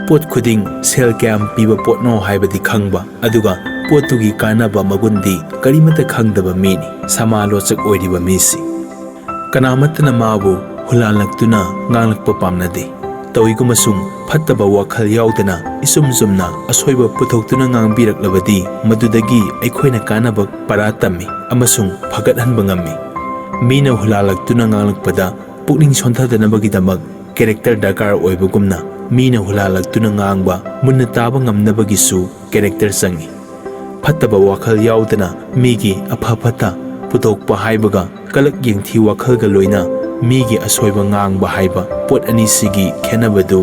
Pot खुदिंग cell क्याम पीबा पोटनो हाइबदी खंगबा अदुगा पोटुगी कानाबा मगुंदी करीमता खंगदबा मीनी समालोचक ओइरिबा मीसी कनामतना माबु हुलालक्तुना nganglakpa pamnade tawigumasung fattaba wakhal yaudana isum sumna asoiba puthoktuna ngangbirak madudagi aikhoina kanaba paratami amasung phagathanba ngammi mina hulalaktuna nganglakpada pukning sonthadanabagidamag character dakar oibagumna mina hulalaktuna ngangba munna taba ngamnabagisu character sangi fattaba wakhal yaudana migi aphapata puthokpa haibaga kalak yengthi wakhalga loina मीगी असोइबा ngang हाइबा पोट अनि सिगी खेनबदु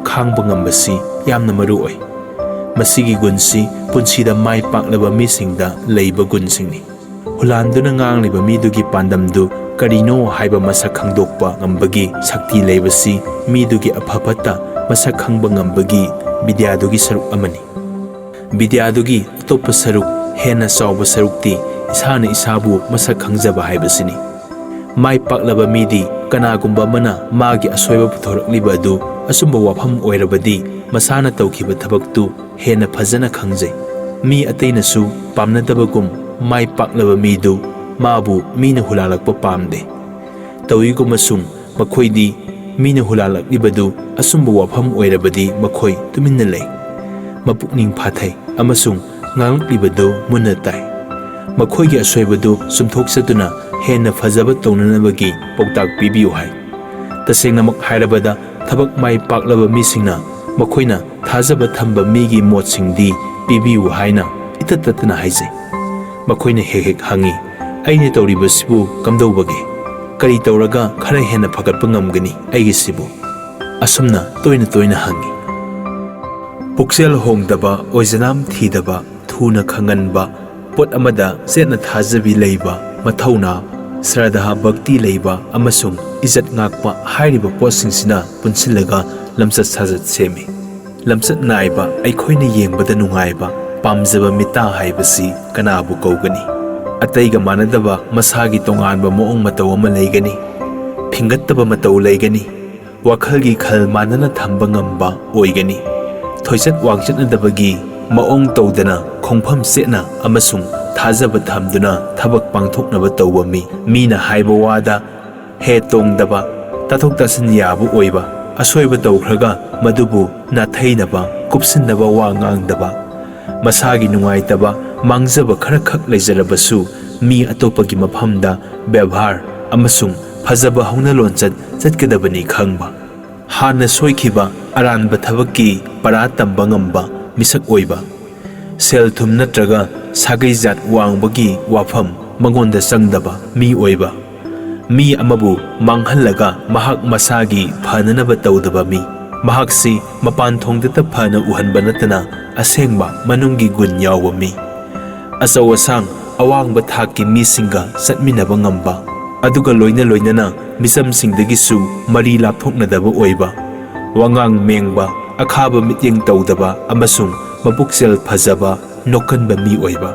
खांगबा ngambasi यामना मरु ओइ मसिगी गुनसी पुनसीदा माइ पाकलबा मिसिंगदा लेइबा गुनसिंगनी हुलानदुना ngangliba मीदुगी पांदमदु करिनो हाइबा मसा खंगदोकपा ngambagi शक्ति लेबसी मीदुगी अफफता मसा खंगबा ngambagi विद्यादुगी सरुक अमनी विद्यादुगी तोप सरुक हेना सावबा सरुकती इसाना इसाबु मसा खंगजबा हाइबसिनी माइ पाकलबा मीदी कनागुंबा मना मागी असोइबा पुथोरकलिबा अदु असुंबा वाफम ओइरबदी मसाना तौखिबा थबक्तु हेना फजना खंगजै मी अतैनसु पामनदबगुम माइ पाकलबा मीदु माबु मीना हुलालकपा पामदे तौइगुमसुं मखोइदी मीना हुलालकलिबदु असुंबा वाफम ओइरबदी मखोइ तुमिन्ना लै मपुकनिंग फाथै अमसुं nganglakलिबदु मुन्ना ताइ मखोइगी असोइबदु सुमथोकसतुना हेन फजब तौननबगी पौताक पिबियु हाय तसेंगनमक हायरबदा थबक माइ पाकलब मिसिंगना मखोइना थाजब थंब मीगी मोतसिंगदी पिबियु हायना इतततना हायजे मखोइना हेक हंगी अइने तौरिबसिबु कमदौबगे करी तौरगा खरा हेन फगतप ngamgani अइगिसिबु असुमना तोइना तोइना हंगी पुक्सेल होंगदबा ओइजनाम थीदबा थुना खंगनबा पोट अमदा सेना थाजबि लैबा मथौना श्रद्धा भक्ति लेबा अमसुंग इज्जत ngakpa हाइरिबा पोसिंगसिना पुनसिलगा लमसत साजत सेमी लमसत नाइबा अइखोइना येंगबदा नुंगाइबा पामजबा मिता हाइबसी कनाबु कौगनी अतैगा मानदबा मसागी तोंगानबा मोंग मतौ अमा लैगनी फिंगत्तबा मतौ लैगनी वाखलगी खल मानना थंबा ngamba ओइगनी थोइसत वांगचतनदबगी मोंग तौदना खोंफम सेना अमसुंग थाजब थमदुना थबक पांगथोकनबा तौबा मीना हाइबा वादा हे तोंगदबा ताथोक तासन याबु ओइबा असोइबा तौखरगा मदुबु नाथैनबा कुपसिनबा वा nganगदबा मसागी नुंगाइतबा मांगजबा खरा खक लेजरबसु मी अतोपगी मफमदा व्यवहार अमसुंग फजबा हौना लोनचत चतकदबनी खंगबा हाना सोइखिबा अरानबा थबकी परा तंबा ngamba मिसक ओइबा सेल थुम नत्रगा सागै जात वांगबगी वाफम मंगोंदा संगदबा मी ओइबा मी अमबु मांगहलगा महाक मसागी फननबा तौदबा मी महाकसी मपान थोंगदता फना उहनबा नतना असेंगबा मनुंगी गुन यावबा मी असौ असांग अवांगबा थाकी मीसिंगा सतमिनबा ngamba अदुगा लोइना लोइनना मिसम सिंगदगिसु मरी लापथोकनदबा ओइबा वांगांग मेंगबा अखाबा मित्येंग तौदबा अमसुंग मपुक्सेल फजबा नोकनबा मी ओइबा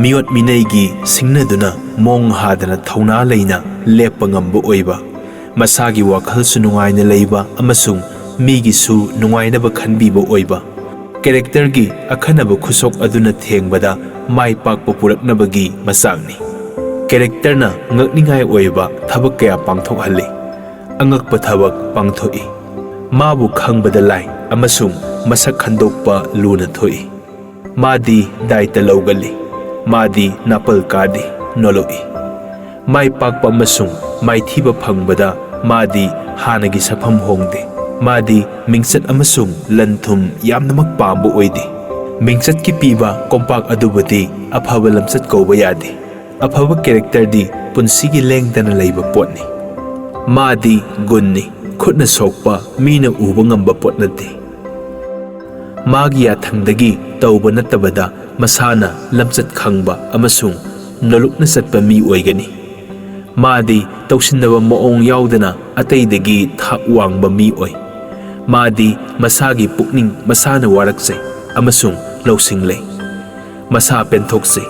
मियोट मिनैगी सिंगनदुना मोंग हादना थौना लैना लेपा ngamba ओइबा मसागी वाखलसु नुंगाइना लैबा अमसुंग मीगिसु नुंगाइनबा खनबीबा ओइबा कैरेक्टरगी अखनबा खुसोक अदुना थेंगबदा माइ पाकपा पुरकनबगी मसांगनी कैरेक्टरना ngakningai ओइबा थबक कया पांगथोकहल्ले अंगकपा थबक पांगथोई माबु खंगबदा लाई अमसुंग मसक खंदोकपा लूना थोई मादी दायित्व लौगली मादी नापल कादी नोलोई माइ पाकपा अमसुंग माइथीबा फंगबदा मादी हानगी सफम होंगदे मादी मिंगसत अमसुंग लनथुम यामनमक पांबो ओइदे मिंगसत की पीबा कोंपाक अदुबदी अफबा लमसत कौबा यादे अफबा कैरेक्टर दी पुंसीगी लेंगदना लैबा पोटनी मादी गुन्नी खुदना सोकपा मीना उबा ngamba पोट नते मागी याथंगदगी तौबा नतबदा मसाना लमचत खंगबा अमसुंग नलुकना चतपा मी ओइगनी मादी तौसिनबा मोंग यावदना अतैदगी थाक वांगबा मी ओइ मादी मसागी पुकनिंग मसाना वारकसै अमसुंग लौसिंगलै मसा पेंथोकसै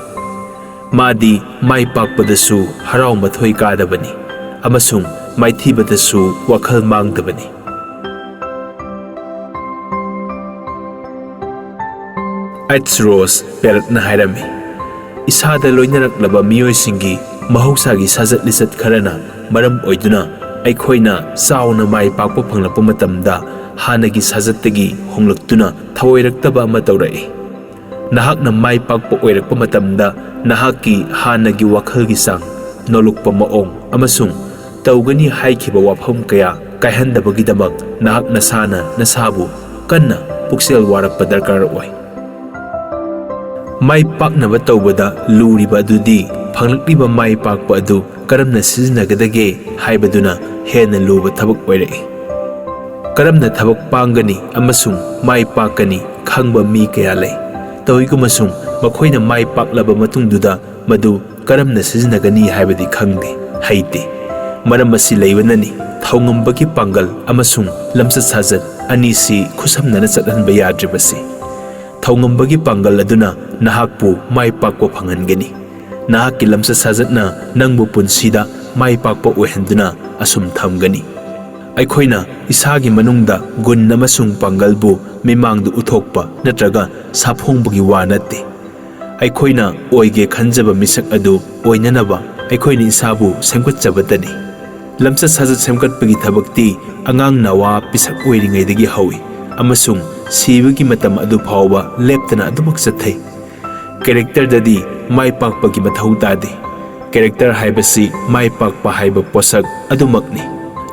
मादी माइ पाकपदसु हराव मथोइ कादबनी अमसुंग माइथीबदसु वखल मांगदबनी ꯑꯩꯠꯁ ꯔꯣꯁ ꯄꯦꯔꯠꯅ ꯍꯥꯏꯔꯝꯃꯤ꯫ ꯏꯁꯥꯗ ꯂꯣꯏꯅꯔꯛꯂꯕ ꯃꯤꯑꯣꯏꯁꯤꯡꯒꯤ ꯃꯍꯧꯁꯥꯒꯤ ꯁꯥꯖꯠ ꯂꯤꯆꯠ ꯈꯔꯅ ꯃꯔꯝ ꯑꯣꯏꯗꯨꯅ ꯑꯩꯈꯣꯏꯅ ꯆꯥꯎꯅ ꯃꯥꯏ ꯄꯥꯛꯄ ꯐꯪꯂꯛꯄ ꯃꯇꯝꯗ ꯍꯥꯟꯅꯒꯤ ꯁꯥꯖꯠꯇꯒꯤ ꯍꯣꯡꯂꯛꯇꯨꯅ ꯊꯑꯣꯏꯔꯛꯇꯕ ꯑꯃ ꯇꯧꯔꯛꯏ꯫ ꯅꯍꯥꯛꯅ ꯃꯥꯏ ꯄꯥꯛꯄ ꯑꯣꯏꯔꯛꯄ ꯃꯇꯝꯗ ꯅꯍꯥꯛꯀꯤ ꯍꯥꯟꯅꯒꯤ ꯋꯥꯈꯜꯒꯤ ꯆꯥꯡ, ꯅꯣꯂꯨꯛꯄ ꯃꯑꯣꯡ ꯑꯃꯁꯨꯡ ꯇꯧꯒꯅꯤ ꯍꯥꯏꯈꯤꯕ ꯋꯥꯐꯝ ꯀꯌꯥ ꯀꯥꯏꯍꯟꯗꯕꯒꯤꯗꯃꯛ ꯅꯍꯥꯛ ꯅꯁꯥꯅ ꯅꯁꯥꯕꯨ ꯀꯟꯅ ꯄꯨꯛꯆꯦꯜ ꯋꯥꯔꯛꯄ ꯗꯔꯀꯥꯔ ꯑꯣꯏ꯫ ꯃꯥꯏ ꯄꯥꯛꯅꯕ ꯇꯧꯕꯗ ꯂꯨꯔꯤꯕ ꯑꯗꯨꯗꯤ ꯐꯪꯂꯛꯂꯤꯕ ꯃꯥꯏ ꯄꯥꯛꯄ ꯑꯗꯨ ꯀꯔꯝꯅ ꯁꯤꯖꯤꯟꯅꯒꯗꯒꯦ ꯍꯥꯏꯕꯗꯨꯅ ꯍꯦꯟꯅ ꯂꯨꯕ ꯊꯕꯛ ꯑꯣꯏꯔꯛꯏ꯫ ꯀꯔꯝꯅ ꯊꯕꯛ ꯄꯥꯡꯒꯅꯤ ꯑꯃꯁꯨꯡ ꯃꯥꯏ ꯄꯥꯛꯀꯅꯤ ꯈꯪꯕ ꯃꯤ ꯀꯌꯥ ꯂꯩ꯫ ꯇꯧꯏꯒꯨꯝꯕꯁꯨꯡ ꯃꯈꯣꯏꯅ ꯃꯥꯏ ꯄꯥꯛꯂꯕ ꯃꯇꯨꯡꯗꯨꯗ ꯃꯗꯨ ꯀꯔꯝꯅ ꯁꯤꯖꯤꯟꯅꯒꯅꯤ ꯍꯥꯏꯕꯗꯤ ꯈꯪꯗꯦ, ꯍꯩꯇꯦ꯫ ꯃꯔꯝ ꯑꯁꯤ ꯂꯩꯕꯅꯅꯤ ꯊꯧꯉꯝꯕꯒꯤ ꯄꯥꯡꯒꯜ ꯑꯃꯁꯨꯡ ꯂꯝꯆꯠ ꯁꯥꯖꯠ ꯑꯅꯤꯁꯤ ꯈꯨꯠꯁꯝꯅꯅ ꯆꯠꯍꯟꯕ ꯌꯥꯗ꯭ꯔꯤꯕꯁꯤ꯫ ꯊꯧꯉꯝꯕꯒꯤ ꯄꯥꯡꯒꯜ ꯑꯗꯨꯅ ꯅꯍꯥꯛꯄꯨ ꯃꯥꯏ ꯄꯥꯛꯄ ꯐꯪꯍꯟꯒꯅꯤ꯫ ꯅꯍꯥꯛꯀꯤ ꯂꯝꯆꯠ ꯁꯥꯖꯠꯅ ꯅꯪꯕꯨ ꯄꯨꯟꯁꯤꯗ ꯃꯥꯏ ꯄꯥꯛꯄ ꯑꯣꯏꯍꯟꯗꯨꯅ ꯑꯁꯨꯝ ꯊꯝꯒꯅꯤ꯫ ꯑꯩꯈꯣꯏꯅ ꯏꯁꯥꯒꯤ ꯃꯅꯨꯡꯗ ꯒꯨꯟ ꯑꯃꯁꯨꯡ ꯄꯥꯡꯒꯜꯕꯨ ꯃꯤꯃꯥꯡꯗ ꯎꯠꯊꯣꯛꯄ ꯅꯠꯇ꯭ꯔꯒ ꯁꯥꯐꯣꯡꯕꯒꯤ ꯋꯥ ꯅꯠꯇꯦ꯫ ꯑꯩꯈꯣꯏꯅ ꯑꯣꯏꯒꯦ ꯈꯟꯖꯕ ꯃꯤꯁꯛ ꯑꯗꯨ ꯑꯣꯏꯅꯅꯕ ꯑꯩꯈꯣꯏꯅ ꯏꯁꯥꯕꯨ ꯁꯦꯝꯒꯠꯆꯕꯇꯅꯤ꯫ ꯂꯝꯆꯠ ꯁꯥꯖꯠ ꯁꯦꯝꯒꯠꯄꯒꯤ ꯊꯕꯛꯇꯤ ꯑꯉꯥꯡ ꯅꯋꯥ ꯄꯤꯁꯛ ꯑꯣꯏꯔꯤꯉꯩꯗꯒꯤ ꯍꯧꯏ ꯑꯃꯁꯨꯡ ꯁꯤꯕꯒꯤ ꯃꯇꯝ ꯑꯗꯨ ꯐꯥꯎꯕ ꯂꯦꯞꯇꯅ ꯑꯗꯨꯃꯛ ꯆꯠꯊꯩ꯫ ꯀꯦꯔꯦꯛꯇꯔꯗꯗꯤ ꯃꯥꯏ ꯄꯥꯛꯄꯒꯤ ꯃꯊꯧ ꯇꯥꯗꯦ꯫ ꯀꯦꯔꯦꯛꯇꯔ ꯍꯥꯏꯕꯁꯤ ꯃꯥꯏ ꯄꯥꯛꯄ ꯍꯥꯏꯕ ꯄꯣꯠꯁꯛ ꯑꯗꯨꯃꯛꯅꯤ꯫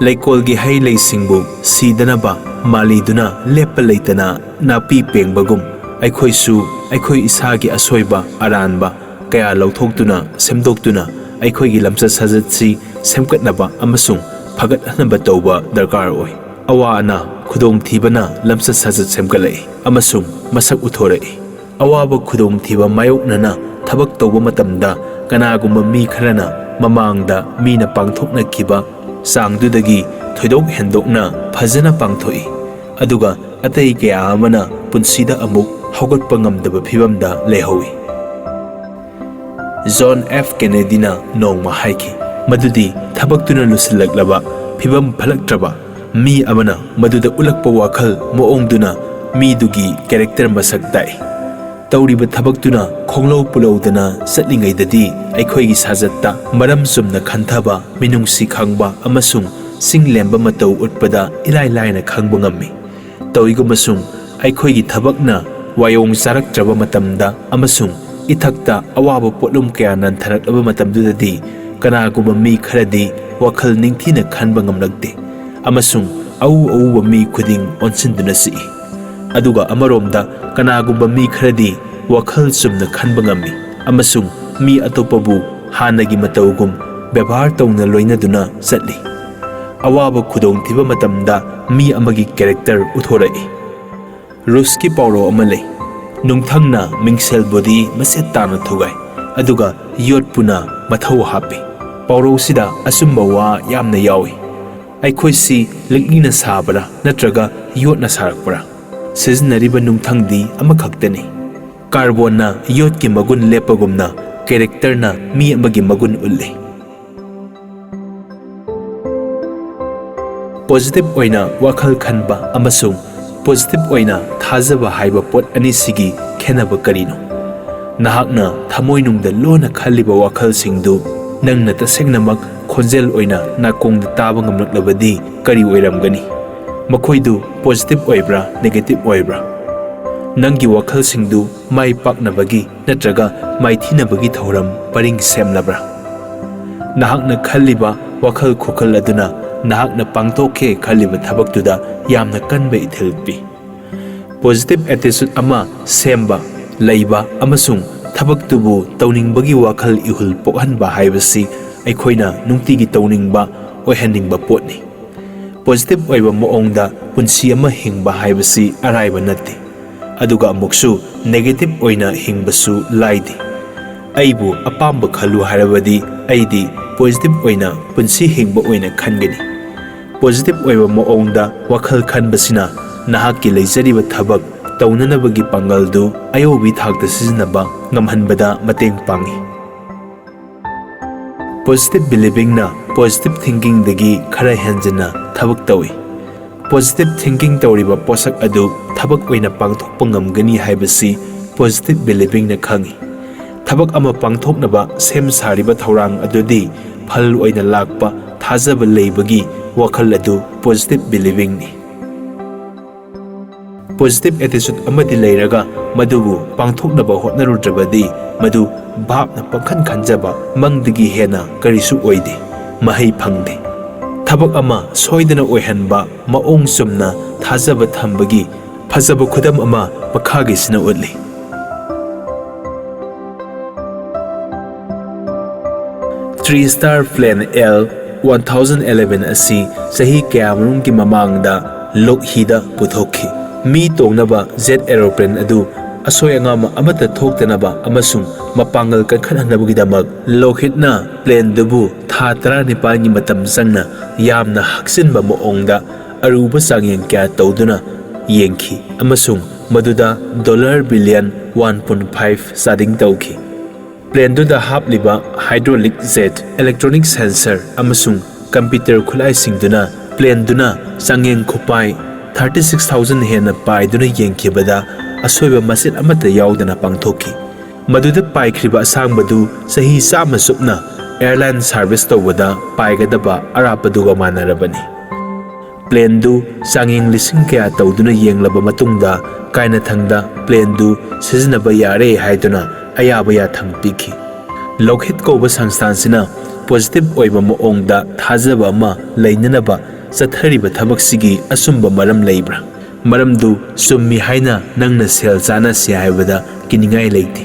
ꯂꯩꯀꯣꯜꯒꯤ ꯍꯩ ꯂꯩꯁꯤꯡꯕꯨ ꯁꯤꯗꯅꯕ ꯃꯥꯂꯤꯗꯨꯅ ꯂꯦꯞꯄ ꯂꯩꯇꯅ ꯅꯥꯄꯤ ꯄꯦꯡꯕꯒꯨꯝ ꯑꯩꯈꯣꯏꯁꯨ ꯑꯩꯈꯣꯏ ꯏꯁꯥꯒꯤ ꯑꯁꯣꯏꯕ ꯑꯔꯥꯟꯕ ꯀꯌꯥ ꯂꯧꯊꯣꯛꯇꯨꯅ ꯁꯦꯝꯗꯣꯛꯇꯨꯅ ꯑꯩꯈꯣꯏꯒꯤ ꯂꯝꯆꯠ ꯁꯥꯖꯠꯁꯤ ꯁꯦꯝꯒꯠꯅꯕ ꯑꯃꯁꯨꯡ ꯐꯒꯠꯍꯟꯅꯕ ꯇꯧꯕ ꯗꯔꯀꯥꯔ ꯑꯣꯏ꯫ ꯑꯋꯥ ꯑꯅꯥ ꯈꯨꯗꯣꯡꯊꯤꯕꯅ ꯂꯝꯆꯠ ꯁꯥꯖꯠ ꯁꯦꯝꯒꯠꯂꯛꯏ ꯑꯃꯁꯨꯡ ꯃꯁꯛ ꯎꯠꯊꯣꯔꯛꯏ꯫ ꯑꯋꯥꯕ ꯈꯨꯗꯣꯡꯊꯤꯕ ꯃꯥꯌꯣꯛꯅꯅ ꯊꯕꯛ ꯇꯧꯕ ꯃꯇꯝꯗ ꯀꯅꯥꯒꯨꯝꯕ ꯃꯤ ꯈꯔꯅ ꯃꯃꯥꯡꯗ ꯃꯤꯅ ꯄꯥꯡꯊꯣꯛꯅꯈꯤꯕ ꯆꯥꯡꯗꯨꯗꯒꯤ ꯊꯣꯏꯗꯣꯛ ꯍꯦꯟꯗꯣꯛꯅ ꯐꯖꯅ ꯄꯥꯡꯊꯣꯛꯏ, ꯑꯗꯨꯒ ꯑꯇꯩ ꯀꯌꯥ ꯑꯃꯅ ꯄꯨꯟꯁꯤꯗ ꯑꯃꯨꯛ ꯍꯧꯒꯠꯄ ꯉꯝꯗꯕ ꯐꯤꯚꯝꯗ ꯂꯩꯍꯧꯏ꯫ ꯖꯣꯟ ꯑꯦꯐ ꯀꯦꯅꯦꯗꯤꯅ ꯅꯣꯡꯃ ꯍꯥꯏꯈꯤ ꯃꯗꯨꯗꯤ ꯊꯕꯛꯇꯨꯅ ꯂꯣꯏꯁꯤꯜꯂꯛꯂꯕ ꯐꯤꯚꯝ ꯐꯠꯂꯛꯇ꯭ꯔꯕ ꯃꯤ ꯑꯃꯅ ꯃꯗꯨꯗ ꯎꯠꯂꯛꯄ ꯋꯥꯈꯜ ꯃꯑꯣꯡꯗꯨꯅ ꯃꯤꯗꯨꯒꯤ ꯀꯦꯔꯦꯛꯇꯔ ꯃꯁꯛ ꯇꯥꯛꯏ꯫ ꯇꯧꯔꯤꯕ ꯊꯕꯛꯇꯨꯅ ꯈꯣꯡꯂꯧ ꯄꯨꯂꯧꯗꯅ ꯆꯠꯂꯤꯉꯩꯗꯗꯤ ꯑꯩꯈꯣꯏꯒꯤ ꯁꯥꯖꯠꯇ ꯃꯔꯝ ꯆꯨꯝꯅ ꯈꯟꯊꯕ, ꯃꯤꯅꯨꯡꯁꯤ ꯈꯪꯕ ꯑꯃꯁꯨꯡ ꯆꯤꯡꯂꯦꯝꯕ ꯃꯇꯧ ꯎꯠꯄꯗ ꯏꯔꯥꯏ ꯂꯥꯏꯅ ꯈꯪꯕ ꯉꯝꯃꯤ꯫ ꯇꯧꯏꯒꯨꯝꯕꯁꯨꯡ ꯑꯩꯈꯣꯏꯒꯤ ꯊꯕꯛꯅ ꯋꯥꯌꯣꯡ ꯆꯥꯔꯛꯇ꯭ꯔꯕ ꯃꯇꯝꯗ ꯑꯃꯁꯨꯡ ꯏꯊꯛꯇ ꯑꯋꯥꯕ ꯄꯣꯠꯂꯨꯝ ꯀꯌꯥ ꯅꯟꯊꯔꯛꯂꯕ ꯃꯇꯝꯗꯨꯗꯗꯤ ꯀꯅꯥꯒꯨꯝꯕ ꯃꯤ ꯈꯔꯗꯤ ꯋꯥꯈꯜ ꯅꯤꯡꯊꯤꯅ ꯈꯟꯕ ꯉꯝꯂꯛꯇꯦ ꯑꯃꯁꯨꯡ ꯑꯎ ꯑꯎꯕ ꯃꯤ ꯈꯨꯗꯤꯡ ꯑꯣꯟꯁꯤꯟꯗꯨꯅ ꯁꯤꯛꯏ꯫ ꯑꯗꯨꯒ ꯑꯃꯔꯣꯝꯗ ꯀꯅꯥꯒꯨꯝꯕ ꯃꯤ ꯈꯔꯗꯤ ꯋꯥꯈꯜ ꯆꯨꯝꯅ ꯈꯟꯕ ꯉꯝꯃꯤ ꯑꯃꯁꯨꯡ ꯃꯤ ꯑꯇꯣꯞꯄꯕꯨ ꯍꯥꯟꯅꯒꯤ ꯃꯇꯧꯒꯨꯝ ꯕꯦꯚꯥꯔ ꯇꯧꯅ ꯂꯣꯏꯅꯗꯨꯅ ꯆꯠꯂꯤ꯫ ꯑꯋꯥꯕ ꯈꯨꯗꯣꯡꯊꯤꯕ ꯃꯇꯝꯗ ꯃꯤ ꯑꯃꯒꯤ ꯀꯦꯔꯦꯛꯇꯔ ꯎꯠꯊꯣꯔꯛꯏ꯫ ꯔꯨꯁꯀꯤ ꯄꯥꯎꯔꯧ ꯑꯃ ꯂꯩ, ꯅꯨꯡꯊꯪꯅ ꯃꯤꯡꯁꯦꯜꯕꯨꯗꯤ ꯃꯆꯦꯠ ꯇꯥꯅ ꯊꯨꯒꯥꯏ ꯑꯗꯨꯒ ꯌꯣꯠꯄꯨꯅ ꯃꯊꯧ ꯍꯥꯞꯄꯤ꯫ ꯄꯥꯎꯔꯧꯁꯤꯗ ꯑꯆꯨꯝꯕ ꯋꯥ ꯌꯥꯝꯅ ꯌꯥꯎꯏ꯫ ꯑꯩꯈꯣꯏꯁꯤ ꯂꯤꯛꯂꯤꯅ ꯁꯥꯕꯔꯥ ꯅꯠꯇ꯭ꯔꯒ ꯌꯣꯠꯅ ꯁꯥꯔꯛꯄꯔꯥ? ꯁꯤꯖꯤꯟꯅꯔꯤꯕ ꯅꯨꯡꯊꯪꯗꯤ ꯑꯃꯈꯛꯇꯅꯤ꯫ ꯀꯥꯔꯕꯣꯟꯅ ꯌꯣꯠꯀꯤ ꯃꯒꯨꯟ ꯂꯦꯞꯄꯒꯨꯝꯅ ꯀꯦꯔꯦꯛꯇꯔꯅ ꯃꯤ ꯑꯃꯒꯤ ꯃꯒꯨꯟ ꯎꯠꯂꯤ꯫ ꯄꯣꯖꯤꯇꯤꯚ ꯑꯣꯏꯅ ꯋꯥꯈꯜ ꯈꯟꯕ ꯑꯃꯁꯨꯡ ꯄꯣꯖꯤꯇꯤꯚ ꯑꯣꯏꯅ ꯊꯥꯖꯕ ꯍꯥꯏꯕ ꯄꯣꯠ ꯑꯅꯤꯁꯤꯒꯤ ꯈꯦꯠꯅꯕ ꯀꯔꯤꯅꯣ? ꯅꯍꯥꯛꯅ ꯊꯃꯣꯏꯅꯨꯡꯗ ꯂꯣꯟꯅ ꯈꯜꯂꯤꯕ ꯋꯥꯈꯜꯁꯤꯡꯗꯨ ꯅꯪꯅ ꯇꯁꯦꯡꯅꯃꯛ ꯈꯣꯟꯖꯦꯜ ꯑꯣꯏꯅ ꯅꯥꯀꯣꯡꯗ ꯇꯥꯕ ꯉꯝꯂꯛꯂꯕꯗꯤ ꯀꯔꯤ ꯑꯣꯏꯔꯝꯒꯅꯤ? ꯃꯈꯣꯏꯗꯨ ꯄꯣꯖꯤꯇꯤꯚ ꯑꯣꯏꯕ꯭ꯔꯥ ꯅꯦꯒꯦꯇꯤꯚ ꯑꯣꯏꯕ꯭ꯔꯥ? ꯅꯪꯒꯤ ꯋꯥꯈꯜꯁꯤꯡꯗꯨ ꯃꯥꯏ ꯄꯥꯛꯅꯕꯒꯤ ꯅꯠꯇ꯭ꯔꯒ ꯃꯥꯏꯊꯤꯅꯕꯒꯤ ꯊꯧꯔꯝ ꯄꯔꯤꯡ ꯁꯦꯝꯂꯕ꯭ꯔꯥ? ꯅꯍꯥꯛꯅ ꯈꯜꯂꯤꯕ ꯋꯥꯈꯜ ꯈꯨꯈꯜ ꯑꯗꯨꯅ ꯅꯍꯥꯛꯅ ꯄꯥꯡꯊꯣꯛꯀꯦ ꯈꯜꯂꯤꯕ ꯊꯕꯛꯇꯨꯗ ꯌꯥꯝꯅ ꯀꯟꯕ ꯏꯊꯤꯜ ꯄꯤ꯫ ꯄꯣꯖꯤꯇꯤꯚ ꯑꯦꯇꯤꯆꯨꯗ ꯑꯃ ꯁꯦꯝꯕ, ꯂꯩꯕ ꯑꯃꯁꯨꯡ ꯊꯕꯛꯇꯨꯕꯨ ꯇꯧꯅꯤꯡꯕꯒꯤ ꯋꯥꯈꯜ ꯏꯍꯨꯜ ꯄꯣꯛꯍꯟꯕ ꯍꯥꯏꯕꯁꯤ ꯑꯩꯈꯣꯏꯅ ꯅꯨꯡꯇꯤꯒꯤ ꯇꯧꯅꯤꯡꯕ, ꯑꯣꯏꯍꯟꯅꯤꯡꯕ ꯄꯣꯠꯅꯤ꯫ ꯄꯣꯖꯤꯇꯤꯚ ꯑꯣꯏꯕ ꯃꯑꯣꯡꯗ ꯄꯨꯟꯁꯤ ꯑꯃ ꯍꯤꯡꯕ ꯍꯥꯏꯕꯁꯤ ꯑꯔꯥꯏꯕ ꯅꯠꯇꯦ, ꯑꯗꯨꯒ ꯑꯃꯨꯛꯁꯨ ꯅꯦꯒꯦꯇꯤꯚ ꯑꯣꯏꯅ ꯍꯤꯡꯕꯁꯨ ꯂꯥꯏꯗꯦ꯫ ꯑꯩꯕꯨ ꯑꯄꯥꯝꯕ ꯈꯜꯂꯨ ꯍꯥꯏꯔꯕꯗꯤ ꯑꯩꯗꯤ ꯄꯣꯖꯤꯇꯤꯚ ꯑꯣꯏꯅ ꯄꯨꯟꯁꯤ ꯍꯤꯡꯕ ꯑꯣꯏꯅ ꯈꯟꯒꯅꯤ꯫ ꯄꯣꯖꯤꯇꯤꯚ ꯑꯣꯏꯕ ꯃꯑꯣꯡꯗ ꯋꯥꯈꯜ ꯈꯟꯕꯁꯤꯅ ꯅꯍꯥꯛꯀꯤ ꯂꯩꯖꯔꯤꯕ ꯊꯕꯛ ꯇꯧꯅꯅꯕꯒꯤ ꯄꯥꯡꯒꯜꯗꯨ ꯑꯌꯧꯕꯤ ꯊꯥꯛꯇ ꯁꯤꯖꯤꯟꯅꯕ ꯉꯝꯍꯟꯕꯗ ꯃꯇꯦꯡ ꯄꯥꯡꯏ꯫ ꯄꯣꯖꯤꯇꯤꯚ ꯕꯤꯂꯤꯚꯤꯡꯅ ꯄꯣꯖꯤꯇꯤꯚ ꯊꯤꯡꯀꯤꯡꯗꯒꯤ ꯈꯔ ꯍꯦꯟꯖꯤꯟꯅ ꯊꯕꯛ ꯇꯧꯏ꯫ ꯄꯣꯖꯤꯇꯤꯚ ꯊꯤꯡꯀꯤꯡ ꯇꯧꯔꯤꯕ ꯄꯣꯠꯁꯛ ꯑꯗꯨ ꯊꯕꯛ ꯑꯣꯏꯅ ꯄꯥꯡꯊꯣꯛꯄ ꯉꯝꯒꯅꯤ ꯍꯥꯏꯕꯁꯤ positive believing na khangi. Thabak ama pangthoknaba sem sariba thorang adudi phal oina lakpa thajaba leibagi wakhal adu positive believing ni. Positive attitude amadi leiraga madubu pangthoknaba hotnarudrabadi madu bhapna pangkhan khanjaba mangdagi hena karisu oide mahai phangde. Thabak ama soidana oihanba maong sumna thajaba thambagi phajaba khudam ama makhagi sina utli. Three-star plane L-1011 asi sahi kayamrung ki mamangda Lockheed puthokhi. Mi tongnaba jet aeroplane adu asoy angama amata thoktanaba amasung mapangal kankhanhanabagidamag Lockheed na plane dubu tha 19 ni matam sangna yamna haksinba moongda aruba sangyang kya tawduna yengki amasung maduda $1 billion 1.5 sading tawki. Plane duda hapliba hydraulic jet electronic sensor amasung computer khulai singduna plane duna sangyang khupai 36,000 hena pai duna yengkibada asoiba masit amata yaudana pangthoki. Maduda pai khriba asangbadu sahi sama supna airline service tawada paigadaba arapaduga manarabani. Plane du sangyang lising kaya tawduna yenglaba matungda kaina thangda plane du sizinaba yare haiduna ayabaya thangpiki. Lockheed koba sangstansina positive oiba moongda thajaba ama lainanaba sathariba thabaksigi asumba maram leibra. Maramdu summi haina nangna sel chana si haibada kiningai leiti.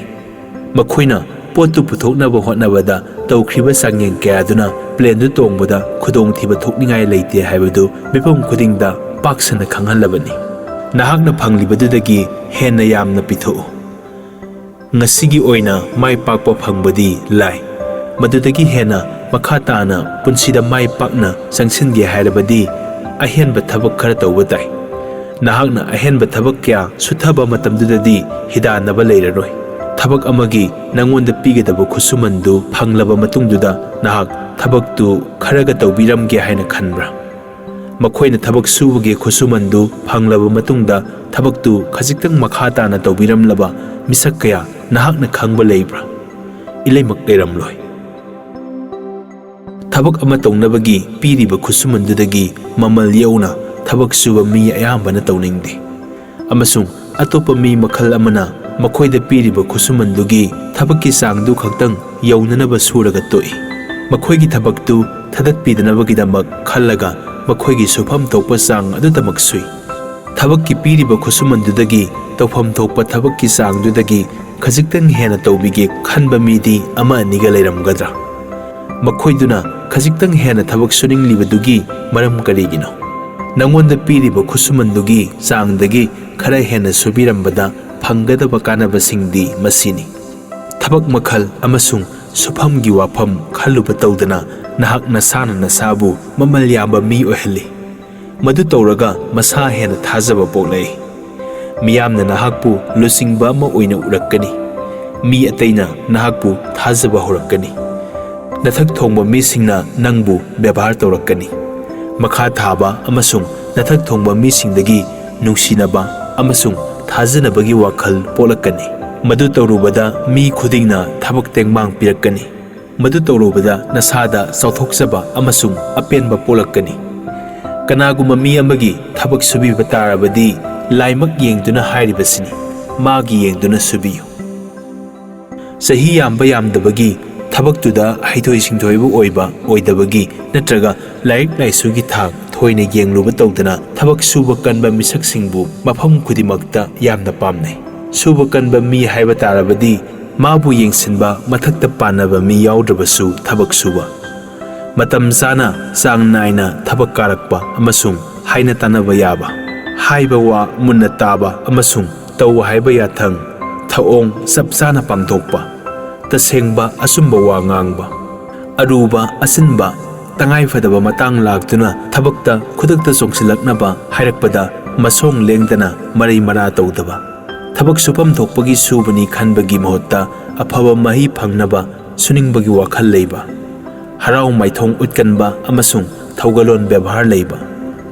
Makhoina potu puthoknaba hotnabada tawkhriba sangyang kayaduna plane du tongbada khudong thiba thokningai leite haibadu mipam khudingda paksana khanghalabani. Nahakna phanglibadudagi henna yamna pitho. Ngasigi oina mai pakpa phangbadi lai. Madudagi hena makhatana punsida mai pakna sangsinge hairabadi ahenba thabak khara tawba tai. Nahakna ahenba thabak kya suthaba matamdudadi hidanaba leiraroi. Thabak amagi nangonda pigadaba khusumandu phanglaba matungduda nahak thabaktu kharaga tawbiramge haina khanbra. Makhoina thabak subage khusumandu phanglaba matungda thabaktu khajiktang makhatana tawbiramlaba misak kaya nahakna khangba leibra. Ilaimak leiramloi. Thabak ama tongnabagi piriba khusumandudagi mamal yauna thabak suba mi ayambana tawningde. Amasung atopa mi makhal amana makhoida piriba khusumandugi thabakki sangdu khaktang yaunanaba suraga toi. Makhoigi thabaktu thadat pidanabagidamag khallaga makhoigi sufam thokpa sang adutamak sui. Thabakki piriba khusumandudagi tawfam thokpa thabakki sangdudagi khajiktang hena tawbige khanba midi ama aniga leiramgadra. Makhoiduna khajiktang hena thabak suninglibadugi maram karigino. Nangonda piriba khusumandugi sangdagi khara hena subirambada phanggadaba kanabasingdi masini. Thabak makhal amasung sufamgi wafam khaluba tawdana nahak nasana nasabu mamal yamba mi ohali. Madu tawraga masa hena thajaba poklai. Miyamna nahakpu lusingba ama oina urakkani. Mi ataina nahakpu thajaba horakkani. Nathak thongba misingna nangbu byabhar tawrakkani. Makha thaba amasung nathak thongba misingdagi nungsinaba amasung thajanabagi wakhal polakkani. Madu tawrubada mi khudingna thabak tengmang pirakkani. Madu tawrubada nasada chauthokjaba amasung apenba polakkani. Kanaguma mi amagi thabak subiba tarabadi laimak yengduna hairibasini magi yengduna subiyu. Sahi yamba yamdabagi thabaktuda haithoi singthoibu oiba oidabagi natraga laik laisugi thak thoina yengluba tawdana thabak suba kanba misak singbu mafam khudimakta yamna pamnai. Suba kanba mi haiba tarabadi mabu yengsinba mathakta panaba mi yaudrabasu thabak suba. Matam sana sang naina thabak karakpa amasung haina tanaba yaba. Haiba wa munna taba amasung taw haiba yathang thaong sapsana pangthokpa. Tasengba asumba wa ngangba. Aruba asinba tangai fadaba matang laktuna thabakta khudakta songsilaknaba hairakpada masong lengdana marai mara tawdaba. Thabak supam thokpagi subani khanbagi mahotta afaba mahi phangnaba suningbagi wakhal leiba. Harau maithong utkanba amasung thaugalon byabhar leiba.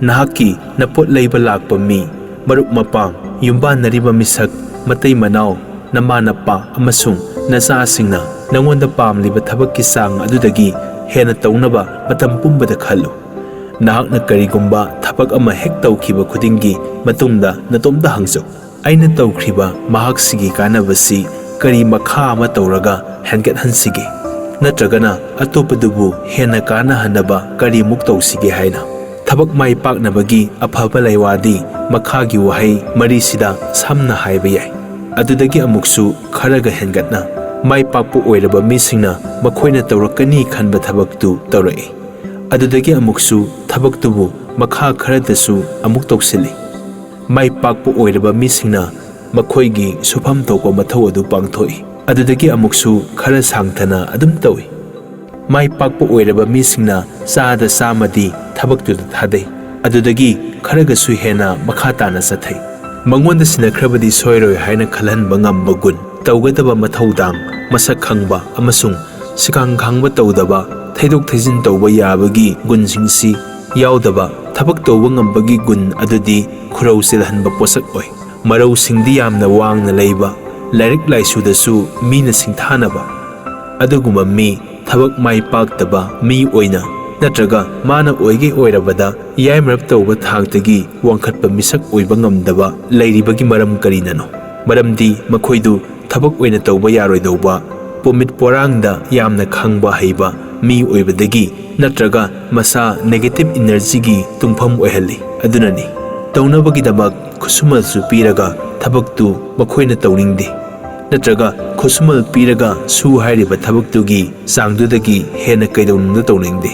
Nahaki napot leiba lakpa mi marup mapang yumba nariba misak matay manaw nama napa amasung nasasingna nangonda pamliba thabakki sang adudagi hena taunaba matam pumbada khallu nahakna karigumba thabak ama hek tawkhiba khudingi matungda natomda hangso aina tawkhriba mahaksigi kanabasi kari makha ama tawraga hangat hansige natragana atopadubu hena kana hanaba kari muk tawsige haina thabak mai paknabagi afaba laiwadi makhagi wahai marisida samna haiba yai adudagi amuksu kharaga hengatna mai pakpu oiraba misingna makhoina tawrakani khanba thabaktu tawrai adudagi amuksu thabaktubu makha kharadasu amuk tawsili mai pakpu oiraba misingna makhoigi sufam tawpa mathau adu pangthoi adudagi amuksu khara sangthana adum tawi mai pakpu oiraba misingna saada samadi thabaktu thadai adudagi kharaga su hena makha tana sathai mangonda sinakrabadi soiroi haina khalhan bangam bagun tawgadaba mathaudang masak khangba amasung sikang khangba tawdaba thaidok thaijin tawba yabagi gunsingsi yaudaba thabak tawba ngambagi gun adudi khurau silhanba posak oi marau singdi yamna wangna leiba lairik laisudasu mina singthanaba aduguma mi thabak mai paktaba mi oina natraga mana oige oirabada yaimarap tawba thagtagi wangkhatpa misak oiba ngamdaba lairibagi maram karinano maramdi makhoidu thabak oina tawba yaroidauba pomit porangda yamna khangba haiba mi oibadagi natraga masa negative energy gi tungpham oihali adunani taunabagi dabak khusumal su piraga thabaktu makhoina tawningde natraga khusumal piraga su hairiba thabaktu gi sangdudagi hena kaidonungda tawningde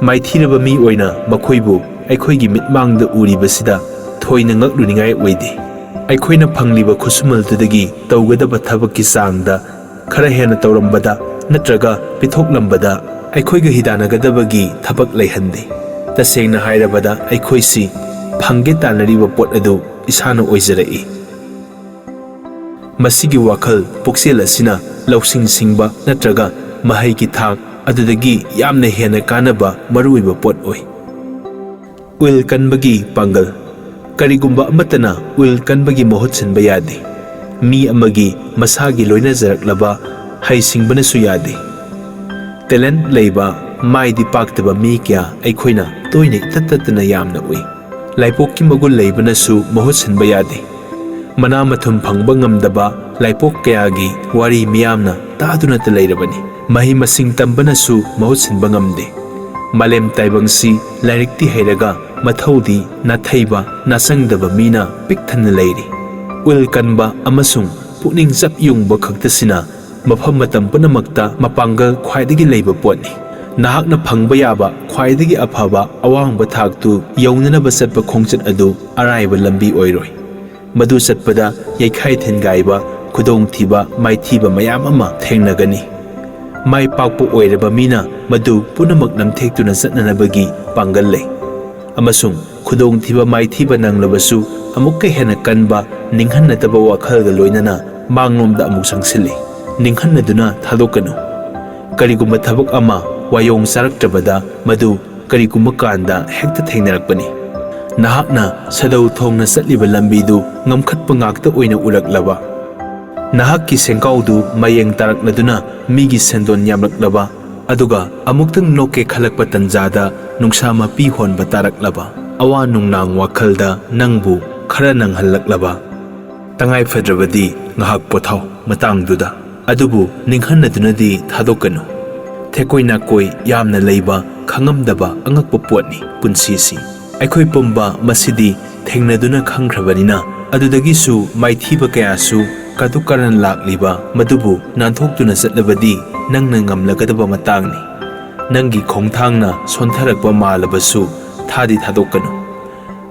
maithiraba mi oina makhoibu aikhoigi mitmangda uribasida thoina ngakluningai oide aikhoina phangliba khusumal tudagi tawgadaba thabakki sangda khara hena tawrambada natraga pithoklambada aikhoiga hidanagadabagi thabak leihande tasengna hairabada aikhoisi phangge tanariba pot adu isana oijarai masigi wakhal puksel asina lausing singba natraga mahai ki thak adudagi yamna hena kanaba maruiba pot oi uil kanbagi pangal karigumba amatana uil kanbagi mohot sinba yade mi amagi masagi loina jaraklaba haisingbana su yade talent leiba maidi paktaba mi kya aikhoina toine tatatana yamna ui laipokki magul leibana su mohot sinba yade mana mathum phangba ngamdaba laipok kayagi wari miyamna taaduna ta leirabani mahi masing tambana su mahut sinba ngamde malem taibangsi lairikti heiraga mathaudi nathaiba nasangdaba mina pikthanna leiri uil kanba amasung pukning chap yungba khaktasina mafam matam punamakta mapangal khwaidagi leiba potni nahakna phangba yaba khwaidagi afaba awangba thaktu yaunanaba chatpa khongchat adu araiba lambi oiroi madu chatpada yaikhai thengaiba khudong thiba maithiba mayam ama thengnagani mai pakpu oiraba mina madu punamak namthektuna chatnanabagi pangal lei amasung khudong thiba maithiba nanglabasu amukka hena kanba ninghannataba wakhalga loinana manglomda amuk sangsili ninghannaduna thadokanu karigumba thabak ama wayong saraktrabada madu karigumba kanda hekta thengnarakpani nahakna sadau thongna chatliba lambidu ngamkhatpa ngakta oina uraklaba nahakki sengkaudu mayeng tarakladuna migi sendon yamlaklaba aduga amuktang noke khalakpa tanjada nungsa mapi honba taraklaba awa nungnang wakhalda nangbu khara nanghallaklaba tangai fadrabadi ngahak pothau matangduda adubu ninghannadunadi thadokanu thekoina koi yamna leiba khangamdaba angakpa potni punsisi aikhoi pumba masidi thengnaduna khangkhrabanina adudagi su maithiba kayasu kadukaran lakliba madubu nanthokduna chatlabadi nangna ngamlagadaba matangni nangi khongthangna sontharakpa malabasu thadi thadokanu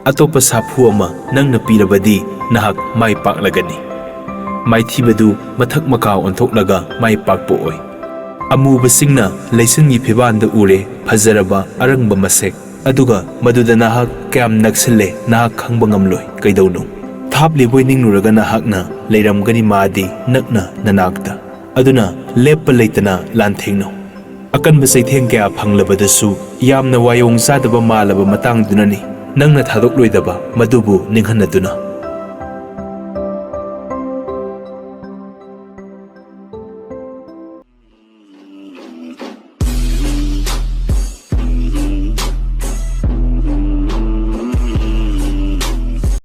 atopa sapu ama nangna pirabadi nahak mai paklagani maithibadu mathak maka onthoklaga mai pakpo oi amuba singna leisingi phibanda ure phajaraba arangba masek aduga maduda nahak kyam naksille nahak khangba ngamloi kaidauno thapli boining nuraga nahakna leiramgani madi nakna nanakta aduna leppa leitana lanthengno akanba saitheng kya phanglabadasu yamna wayong sadaba malaba matangdunani nangna thadokloidaba madubu ninghannaduna